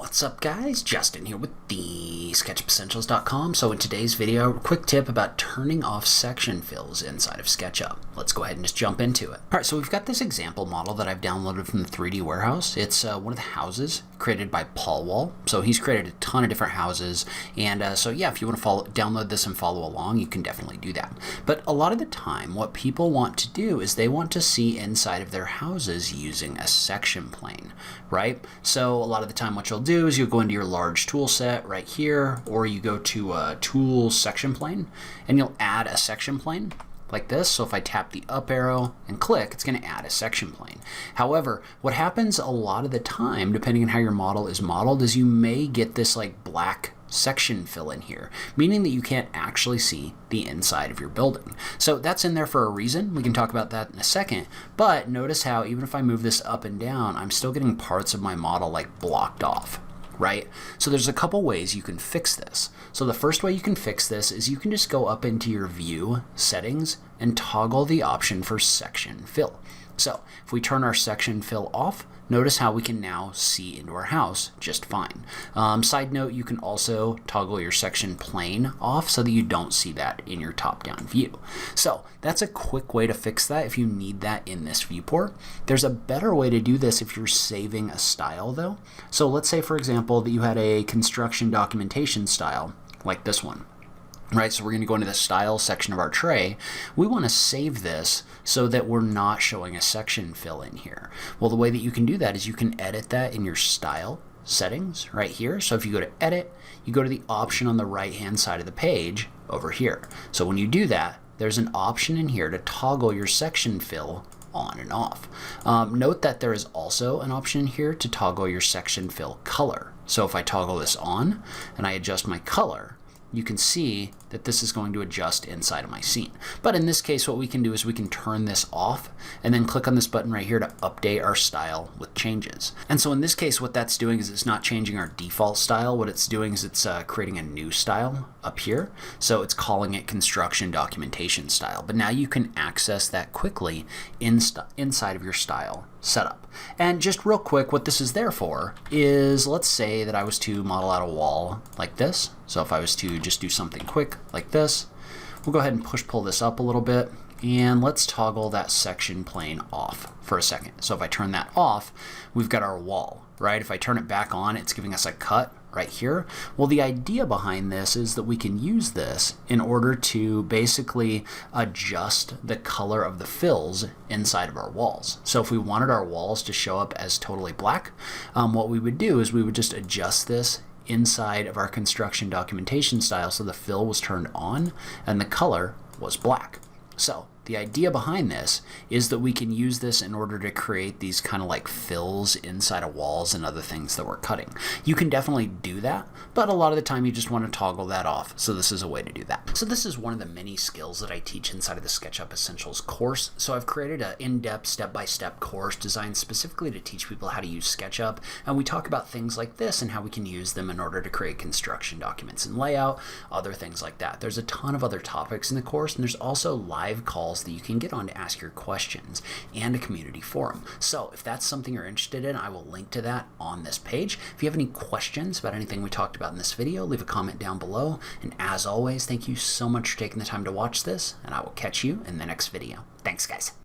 What's up guys, Justin here with TheSketchUpEssentials.com. So in today's video, a quick tip about turning off section fills inside of SketchUp. Let's go ahead and just jump into it. Alright, so we've got this example model that I've downloaded from the 3D warehouse. It's one of the houses created by Paul Wall. So he's created a ton of different houses, and so yeah, if you want to download this and follow along, you can definitely do that. But a lot of the time, what people want to do is they want to see inside of their houses using a section plane, right? So a lot of the time what you'll do is you'll go into your large tool set right here, or you go to Tools Section Plane, and you'll add a section plane like this. So if I tap the up arrow and click, it's going to add a section plane. However, what happens a lot of the time, depending on how your model is modeled, is you may get this like black section fill in here, meaning that you can't actually see the inside of your building. So that's in there for a reason. We can talk about that in a second, but notice how even if I move this up and down, I'm still getting parts of my model like blocked off, right? So there's a couple ways you can fix this. So the first way you can fix this is you can just go up into your view settings and toggle the option for section fill. So if we turn our section fill off, notice how we can now see into our house just fine. Side note, you can also toggle your section plane off so that you don't see that in your top-down view. So that's a quick way to fix that if you need that in this viewport. There's a better way to do this if you're saving a style though. So let's say, for example, that you had a construction documentation style like this one. Right, so we're going to go into the style section of our tray. We want to save this so that we're not showing a section fill in here. Well, the way that you can do that is you can edit that in your style settings right here. So if you go to edit, you go to the option on the right hand side of the page over here. So when you do that, there's an option in here to toggle your section fill on and off. Note that there is also an option here to toggle your section fill color. So if I toggle this on and I adjust my color, you can see that this is going to adjust inside of my scene. But in this case, what we can do is we can turn this off and then click on this button right here to update our style with changes. And so in this case, what that's doing is it's not changing our default style. What it's doing is it's creating a new style up here. So it's calling it construction documentation style. But now you can access that quickly inside of your style setup. And just real quick, what this is there for is, let's say that I was to model out a wall like this. So if I was to just do something quick like this, we'll go ahead and pull this up a little bit, and let's toggle that section plane off for a second. So if I turn that off, we've got our wall, right? If I turn it back on, it's giving us a cut right here. Well, the idea behind this is that we can use this in order to basically adjust the color of the fills inside of our walls. So if we wanted our walls to show up as totally black, what we would do is we would just adjust this inside of our construction documentation style so the fill was turned on and the color was black. So the idea behind this is that we can use this in order to create these kind of like fills inside of walls and other things that we're cutting. You can definitely do that, but a lot of the time you just want to toggle that off. So this is a way to do that. So this is one of the many skills that I teach inside of the SketchUp Essentials course. So I've created an in-depth step-by-step course designed specifically to teach people how to use SketchUp. And we talk about things like this and how we can use them in order to create construction documents and layout, other things like that. There's a ton of other topics in the course, and there's also live calls that you can get on to ask your questions and a community forum. So if that's something you're interested in, I will link to that on this page. If you have any questions about anything we talked about in this video, leave a comment down below. And as always, thank you so much for taking the time to watch this, and I will catch you in the next video. Thanks, guys.